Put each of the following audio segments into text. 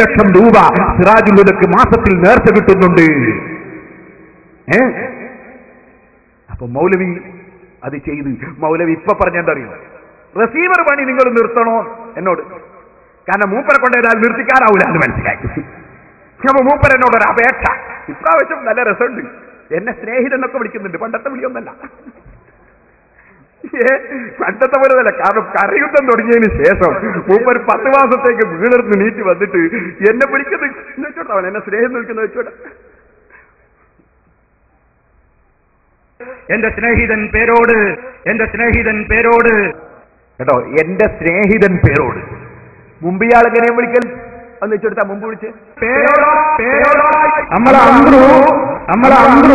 ലക്ഷം രൂപ സിറാജുൽ ഹുദക്ക് മാസത്തിൽ നേർച്ച കിട്ടുന്നുണ്ട്. അപ്പൊ മൗലവി അത് ചെയ്ത് മൗലവി ഇപ്പൊ പറഞ്ഞെന്തറിയോ, റിസീവർ പണി നിങ്ങൾ നിർത്തണോ എന്നോട്, കാരണം മൂപ്പരെ കൊണ്ടേതാൽ നിർത്തിക്കാറാവൂല എന്ന് മനസ്സിലാക്കി. അപ്പൊ മൂപ്പർ എന്നോടൊരു അപേക്ഷ, ഇപ്രാവശ്യം നല്ല രസമുണ്ട്, എന്നെ സ്നേഹിതനൊക്കെ വിളിക്കുന്നുണ്ട്, പണ്ടത്തെ വിളിയൊന്നല്ല, പണ്ടത്തെ പോലെ തന്നെ. കാരണം കരയുദ്ധം തുടങ്ങിയതിന് ശേഷം മൂപ്പർ 10 മാസത്തേക്ക് വീണർന്ന് നീട്ടി വന്നിട്ട് എന്നെ വിളിക്കുന്നത് വെച്ചോട്ടെ, അവൻ എന്നെ സ്നേഹം വിളിക്കുന്ന വെച്ചോട്ടെ. എന്റെ സ്നേഹിതൻ പേരോട് കേട്ടോ, എന്റെ സ്നേഹിതൻ പേരോട്. മുമ്പ് ഇയാൾ എങ്ങനെയും വിളിക്കൽ അന്ന് വെച്ചെടുത്താ, മുമ്പ് വിളിച്ച് നമ്മളെ ആർക്ക്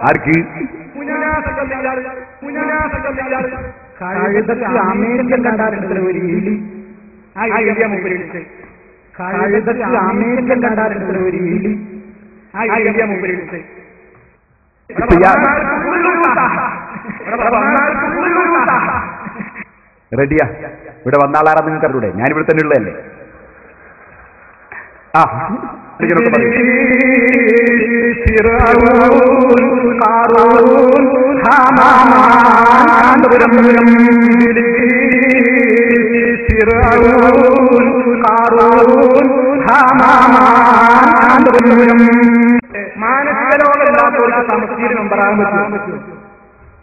ആർക്ക് അമേരിക്കൻ കണ്ടാറുണ്ട് ഒരു ഇലി, അമേരിക്കൻ കണ്ടാറുണ്ട് ഒരു ഇലി, റെഡിയാ, ഇവിടെ വന്നാളാറാ നിങ്ങൾക്ക് അറിയൂടെ, ഞാനിവിടെ തന്നെ ഉള്ളതല്ലേ. ആ മാനസിക ലോകമില്ലാത്തവർക്ക് സമസ്തീര് മെമ്പറാകാൻ പറ്റും.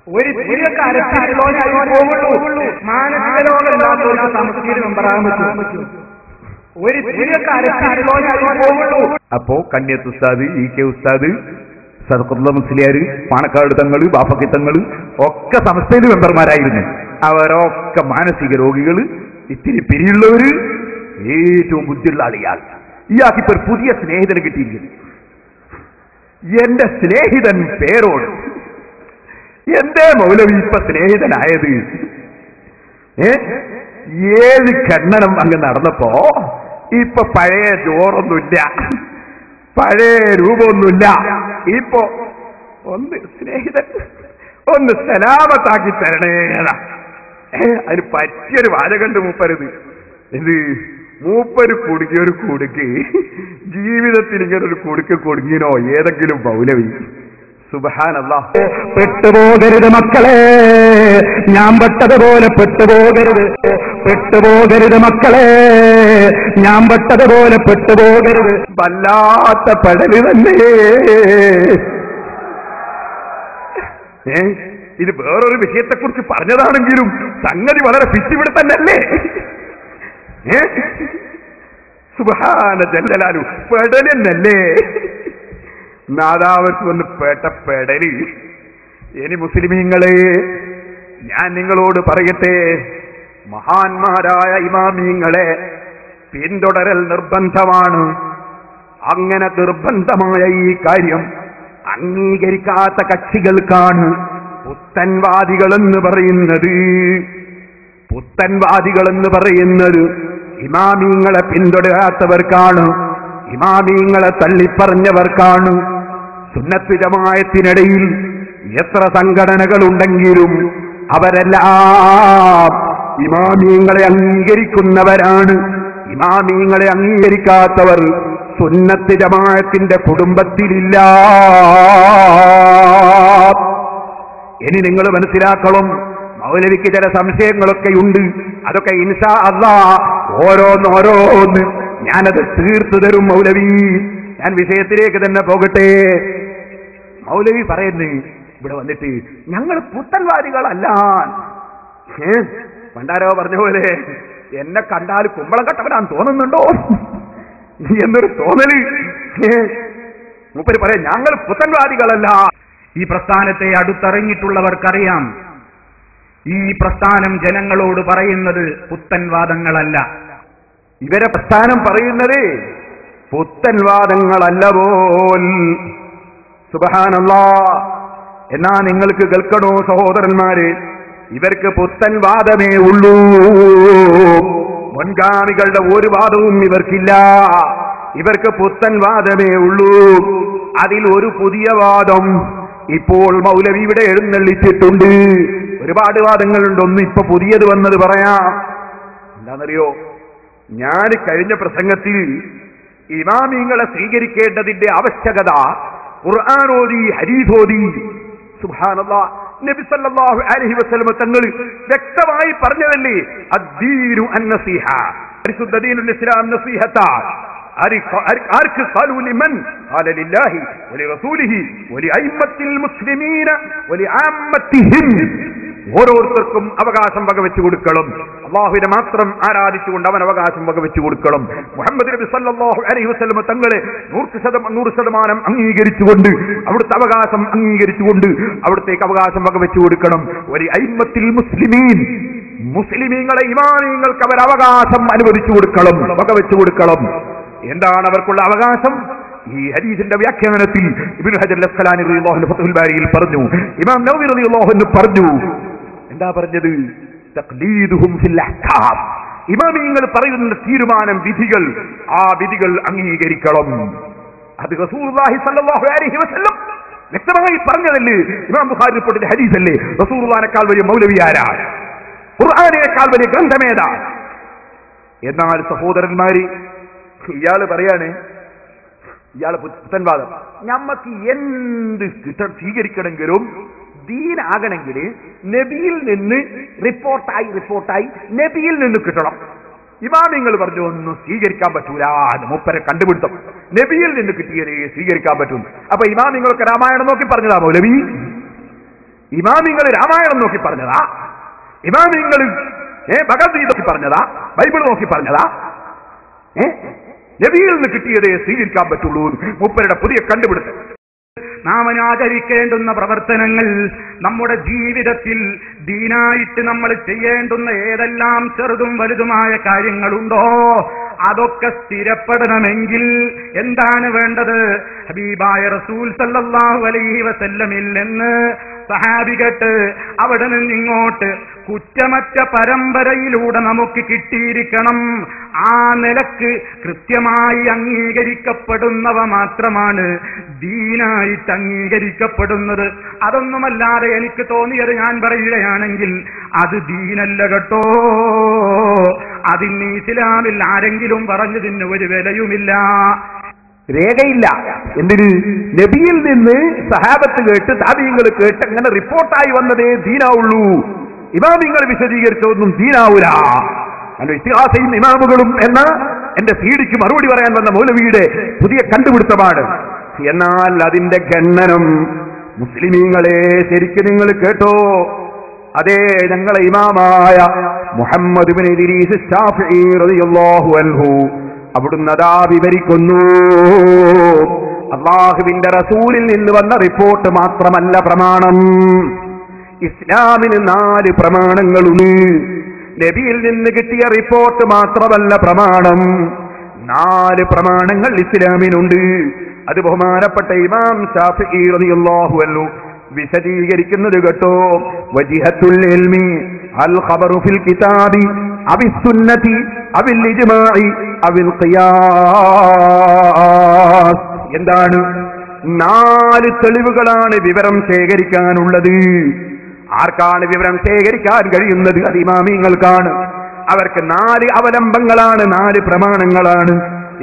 ഒരു തിരിയൊക്കെ അരച്ചിട്ടുള്ളവരായി പോകുള്ളൂ. മാനസിക ലോകമില്ലാത്തവർക്ക് സമസ്തീര് മെമ്പറാകാൻ പറ്റും. ഒരു തിരിയൊക്കെ അരച്ചിട്ടുള്ളവരായി പോകുള്ളൂ. അപ്പോ കണ്യത്ത് ഉസ്താദ്, EK ഉസ്താദ്, സദഖത്തുള്ള മുസ്ലിയാര്, പാണക്കാട് തങ്ങള്, ബാപ്പക്കി തങ്ങള് ഒക്കെ സമസ്തയിൽ മെമ്പർമാരായിരുന്നു. അവരൊക്കെ മാനസിക രോഗികള്, ഇത്തിരി പിരിയുള്ളവര്, ഏറ്റവും ബുദ്ധിയുള്ള ആളിയാൾ. ഇയാൾക്കിപ്പോ ഒരു പുതിയ സ്നേഹിതന് കിട്ടിയിരിക്കുന്നു. എന്റെ സ്നേഹിതൻ പേരോട്. എന്തേ മൗലവി ഇപ്പൊ സ്നേഹിതനായത്? 7 ഖണ്ഡനം അങ്ങ് നടന്നപ്പോ ഇപ്പൊ പഴയ ചോറൊന്നുമില്ല, പഴയ രൂപമൊന്നുമില്ല. ഇപ്പൊ ഒന്ന് സ്നേഹിതൻ ഒന്ന് സലാമത്താക്കി തരണേതാ. അതിന് പറ്റിയൊരു വാചകണ്ട് മൂപ്പരുത്. ഇത് മൂപ്പര് കുടുങ്ങിയൊരു കുടുക്ക്, ജീവിതത്തിൽ ഇങ്ങനൊരു കുടുക്ക് കുടുങ്ങിനോ ഏതെങ്കിലും മൗലവി? സുബ്ഹാനല്ലാഹ്. പെട്ടുപോകരുത് മക്കളെ, ഞാൻ പെട്ടതുപോലെ പെട്ടുപോകരുത് മക്കളെ, ഞാൻ പെട്ടതുപോലെ പെട്ടുപോകരുത്. വല്ലാത്ത പെടല് തന്നെ. ഇത് വേറൊരു വിഷയത്തെക്കുറിച്ച് പറഞ്ഞതാണെങ്കിലും സംഗതി വളരെ പിച്ചിവിടെ തന്നെയല്ലേ. സുബ്ഹാന ജല്ലലാലു, പെടലെന്നല്ലേ നാദാവർക്ക് വന്ന് പെടല്. ഇനി മുസ്ലിമീങ്ങളെ, ഞാൻ നിങ്ങളോട് പറയട്ടെ, മഹാന്മാരായ ഇമാമീങ്ങളെ പിന്തുടരൽ നിർബന്ധമാണ്. അങ്ങനെ നിർബന്ധമായ ഈ കാര്യം അംഗീകരിക്കാത്ത കക്ഷികൾക്കാണ് പുത്തൻവാദികളെന്ന് പറയുന്നത്. ഇമാമീങ്ങളെ പിന്തുടരാത്തവർക്കാണ്, ഇമാമീങ്ങളെ തള്ളിപ്പറഞ്ഞവർക്കാണ്. സുന്നത്ത് ജമാഅത്തിനിടയിൽ എത്ര സംഘടനകളുണ്ടെങ്കിലും അവരെല്ലാം ഇമാമീങ്ങളെ അംഗീകരിക്കുന്നവരാണ്. ഇമാമീങ്ങളെ അംഗീകരിക്കാത്തവർ സുന്നത്ത് ജമാഅത്തിന്റെ കുടുംബത്തിലില്ല. ഇനി നിങ്ങൾ മനസ്സിലാക്കണം, മൗലവിക്ക് ചില സംശയങ്ങളൊക്കെയുണ്ട്. അതൊക്കെ ഇൻഷാ അല്ലാഹ് ഓരോന്ന് ഞാനത് തീർത്തു തരും മൗലവി. ഞാൻ വിഷയത്തിലേക്ക് തന്നെ പോകട്ടെ. മൗലവി പറയുന്നു ഇവിടെ വന്നിട്ട് ഞങ്ങൾ പുത്തൻവാദികളല്ല. പണ്ടാരോ പറഞ്ഞ പോലെ എന്നെ കണ്ടാൽ കുമ്പളം കട്ടവനാൻ തോന്നുന്നുണ്ടോ എന്നൊരു തോന്നല്. മൂപ്പര് പറയാം ഞങ്ങൾ പുത്തൻവാദികളല്ല. ഈ പ്രസ്ഥാനത്തെ അടുത്തറിഞ്ഞിട്ടുള്ളവർക്കറിയാം, ഈ പ്രസ്ഥാനം ജനങ്ങളോട് പറയുന്നത് പുത്തൻവാദങ്ങളല്ല. ഇവരെ പ്രസ്ഥാനം പറയുന്നത് പുത്തൻവാദങ്ങളല്ല പോൽ. സുബ്ഹാനല്ലാഹ്. എന്നാ നിങ്ങൾക്ക് കേൾക്കണോ സഹോദരന്മാരെ, ഇവർക്ക് പുത്തൻവാദമേ ഉള്ളൂ. മുൻഗാമികളുടെ ഒരു വാദവും ഇവർക്കില്ല. ഇവർക്ക് പുത്തൻവാദമേ ഉള്ളൂ. അതിൽ ഒരു പുതിയ വാദം ഇപ്പോൾ മൗലവി ഇവിടെ എഴുന്നള്ളിച്ചിട്ടുണ്ട്. ഒരുപാട് വാദങ്ങളുണ്ട്. ഒന്ന് ഇപ്പൊ പുതിയത് വന്നത് പറയാം. എന്താണെന്നറിയോ, ഞാൻ കഴിഞ്ഞ പ്രസംഗത്തിൽ ഇമാമിങ്ങളെ സ്വീകരിക്കേണ്ടതിന്റെ ആവശ്യകത ഖുർആനോദി ഹദീസോദി സുബ്ഹാനല്ലാഹ് നബി സല്ലല്ലാഹു അലൈഹി വസല്ലം തങ്ങൾ വ്യക്തമായി പറഞ്ഞതല്ലേ, അദ്ദീനു അന്നസീഹ, പരിശുദ്ധ ദീനുൽ ഇസ്ലാം നസീഹത്ത. ആർക്ക് ഖാലു ലിമൻ ഖാല ലില്ലാഹി വലി റസൂലിഹി വലി അയിമ്മത്തിൽ മുസ്ലിമീന വലി ആമ്മത്തിഹിം. ഓരോരുത്തർക്കും അവകാശം വകവെച്ചു കൊടുക്കണം. അല്ലാഹുവിനെ മാത്രം ആരാധിച്ചുകൊണ്ട് അവൻ അവകാശം വകവെച്ചു കൊടുക്കണം. മുഹമ്മദ് നബി സല്ലല്ലാഹു അലൈഹി വസല്ലം തങ്ങളെ 100% അംഗീകരിച്ചുകൊണ്ട്, അവിടുത്തെ അവകാശം അംഗീകരിച്ചുകൊണ്ട് അവിടുത്തേക്ക് അവകാശം വകവെച്ചു കൊടുക്കണം. വലി അയിമ്മത്തിൽ മുസ്ലിമീൻ, മുസ്ലിമീങ്ങളെ ഇമാമിങ്ങൾക്ക് അവർ അവകാശം അനുവദിച്ചു കൊടുക്കണം, വകവെച്ചു കൊടുക്കണം. എന്താണ് അവർക്കുള്ള അവകാശം? ഈ ഹദീസിന്റെ വ്യാഖ്യാനത്തിൽ ഇബ്നു ഹജർ അൽ-അസ്ഖലാനി റളിയല്ലാഹു അൻഹു ഫത്ഹുൽ ബാരിയിൽ പറഞ്ഞു, ഇമാം നവവി റളിയല്ലാഹു അൻഹു പറഞ്ഞു. എന്താ പറഞ്ഞത്? തഖ്ലീദുഹും ഫിൽ അഹ്കാം, ഇമാമിങ്ങൾ പറയുന്ന തീരുമാനം, വിധികൾ, ആ വിധികൾ അംഗീകരിക്കണം. അത് റസൂലുള്ളാഹി സ്വല്ലല്ലാഹു അലൈഹി വസല്ലം വ്യക്തമായി പറഞ്ഞതല്ലേ. ഇമാം ബുഖാരി റിപ്പോർട്ടിന്റെ ഹദീസല്ലേ. റസൂലുള്ളാഹിനേക്കാൾ വലിയ മൗലവി ആരാ? ഖുർആനേക്കാൾ വലിയ ഗ്രന്ഥമേതാ? എന്നാൽ സഹോദരന്മാര്, ഇയാള് പറയാണ്, ഇയാള് പുത്തൻവാദം, ഞമ്മക്ക് എന്ത് സ്വീകരിക്കണമെങ്കിലും ദീനാകണമെങ്കിൽ നബിയിൽ നിന്ന് റിപ്പോർട്ടായി നബിയിൽ നിന്ന് കിട്ടണം. ഇമാമിങ്ങൾ പറഞ്ഞു ഒന്നും സ്വീകരിക്കാൻ പറ്റൂല, മൂപ്പരെ കണ്ടുപിടുത്തം, നബിയിൽ നിന്ന് കിട്ടിയതേ സ്വീകരിക്കാൻ പറ്റും. അപ്പൊ ഇമാമിങ്ങളൊക്കെ രാമായണം നോക്കി പറഞ്ഞതാ മൗലവി? ഇമാമിങ്ങൾ രാമായണം നോക്കി പറഞ്ഞതാ? ഇമാമിങ്ങൾ ഭഗവത്ഗീത നോക്കി പറഞ്ഞതാ? ബൈബിൾ നോക്കി പറഞ്ഞതാ? നബിയിൽ നിന്ന് കിട്ടിയതേ സ്വീകരിക്കാൻ പറ്റുള്ളൂ, മൂപ്പരുടെ പുതിയ കണ്ടുപിടുത്തം. നാം ആചരിക്കേണ്ടുന്ന പ്രവർത്തനങ്ങൾ, നമ്മുടെ ജീവിതത്തിൽ ദീനായിട്ട് നമ്മൾ ചെയ്യേണ്ടുന്ന ഏതെല്ലാം ചെറുതും വലുതുമായ കാര്യങ്ങളുണ്ടോ അതൊക്കെ സ്ഥിരപ്പെടണമെങ്കിൽ എന്താണ് വേണ്ടത്? ഹബീബായ റസൂൽ സല്ലല്ലാഹു അലൈഹി വസല്ലമിൽ നിന്ന് സഹാബികട്ട് അവിടെ നിന്നിങ്ങോട്ട് കുറ്റമറ്റ പരമ്പരയിലൂടെ നമുക്ക് കിട്ടിയിരിക്കണം. ആ നിലക്ക് കൃത്യമായി അംഗീകരിക്കപ്പെടുന്നവ മാത്രമാണ് ദീനായിട്ട് അംഗീകരിക്കപ്പെടുന്നത്. അതൊന്നുമല്ലാതെ എനിക്ക് തോന്നിയത് ഞാൻ പറയുകയാണെങ്കിൽ അത് ദീനല്ല കേട്ടോ. അതിന് ഇസ്ലാമിൽ ആരെങ്കിലും പറഞ്ഞതിന് ഒരു വിലയുമില്ല, രേഖയില്ല. എന്തിന്? നബിയിൽ നിന്ന് സഹാബത്ത് കേട്ട്, താബീങ്ങൾ കേട്ട് അങ്ങനെ റിപ്പോർട്ടായി വന്നതേ ദീനാവുള്ളൂ. ഇമാമിങ്ങൾ വിശദീകരിച്ചതൊന്നും ദീനാവൂല. ഇത്തിഹാസയും ഇമാമുകളും എന്ന എന്റെ സീഡിക്ക് മറുപടി പറയാൻ വന്ന മൗലവിയുടെ പുതിയ കണ്ടുപിടുത്തമാണ്. എന്നാൽ അതിന്റെ ഖണ്ഡനം മുസ്ലിമീങ്ങളെ ശരിക്കും നിങ്ങൾ കേട്ടോ. അതേ, ഞങ്ങളെ ഇമാമായ മുഹമ്മദ് ഇബ്നു ഇദ്രീസ് ശാഫിഈ റളിയല്ലാഹു അൻഹു അവിടുന്ന് അതാ വിവരിക്കുന്നു, അല്ലാഹുവിന്റെ റസൂലിൽ നിന്ന് വന്ന റിപ്പോർട്ട് മാത്രമല്ല പ്രമാണം. ഇസ്ലാമിന് 4 പ്രമാണങ്ങളുണ്ട്. നബിയിൽ നിന്ന് കിട്ടിയ റിപ്പോർട്ട് മാത്രമല്ല പ്രമാണം, 4 പ്രമാണങ്ങൾ ഇസ്ലാമിനുണ്ട്. അത് ബഹുമാനപ്പെട്ട ഇമാം ശാഫിഈ റളിയല്ലാഹു അൻഹു വിശദീകരിക്കുന്നത് കേട്ടോ. വജിഹത്തുൽ ഇൽമി അൽ ഖബറു ഫിൽ കിതാബി അബി സുന്നതി അബിൽ ഇജ്മാഇ അബിൽ ഖിയാസ്. എന്താണ്? 4 തെളിവുകളാണ് വിവരം ശേഖരിക്കാനുള്ളത്. ആർക്കാണ് വിവരം ശേഖരിക്കാൻ കഴിയുന്നത്? അത് ഇമാമിങ്ങൾക്കാണ്. അവർക്ക് 4 അവലംബങ്ങളാണ്, 4 പ്രമാണങ്ങളാണ്.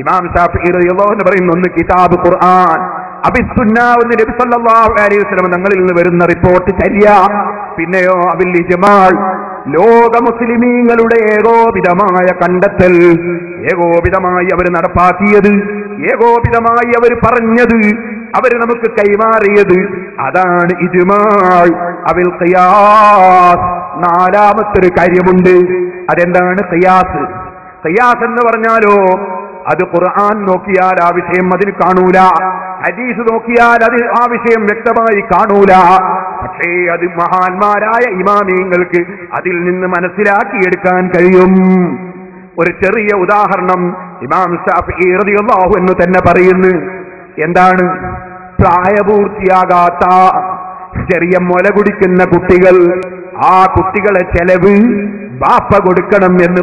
ഇമാം ശാഫിഈ റളിയല്ലാഹു അൻഹു പറയുന്നു, ഒന്ന് കിതാബ് ഖുർആൻ, അബിസുന്ന ഒന്ന് നബി സല്ലല്ലാഹു അലൈഹി വസല്ലം തങ്ങളിൽ നിന്ന് വരുന്ന റിപ്പോർട്ട് ചര്യ, പിന്നെയോ അബിൽ ഇജ്മാൽ ലോക മുസ്ലിമീങ്ങളുടെ ഏകോപിതമായ കണ്ടെത്തൽ, ഏകോപിതമായി അവർ നടപ്പാക്കിയത്, ഏകോപിതമായി അവർ പറഞ്ഞത്, അവർ നമുക്ക് കൈമാറിയത്, അതാണ് ഇജ്മാൽ. അബിൽ ഖിയാസ്. 4ാമത്തെ ഒരു കാര്യമുണ്ട്. അതെന്താണ്? ഖിയാസ്. ഖിയാസ് എന്ന് പറഞ്ഞാലോ അത് ഖുർആൻ നോക്കിയാൽ ആ വിഷയം അതിന് കാണൂല, ഹദീസ് നോക്കിയാൽ അത് ആ വിഷയം വ്യക്തമായി കാണൂല. പക്ഷേ അത് മഹാന്മാരായ ഇമാമിയങ്ങൾക്ക് അതിൽ നിന്ന് മനസ്സിലാക്കിയെടുക്കാൻ കഴിയും. ഒരു ചെറിയ ഉദാഹരണം ഇമാം ശാഫിഈ റളിയല്ലാഹു അൻഹു തന്നെ പറയുന്നു. എന്താണ്? പ്രായപൂർത്തിയാകാത്ത ചെറിയ മുല കുടിക്കുന്ന കുട്ടികൾ, ആ കുട്ടികളെ ചെലവ് ബാപ്പ കൊടുക്കണം എന്ന്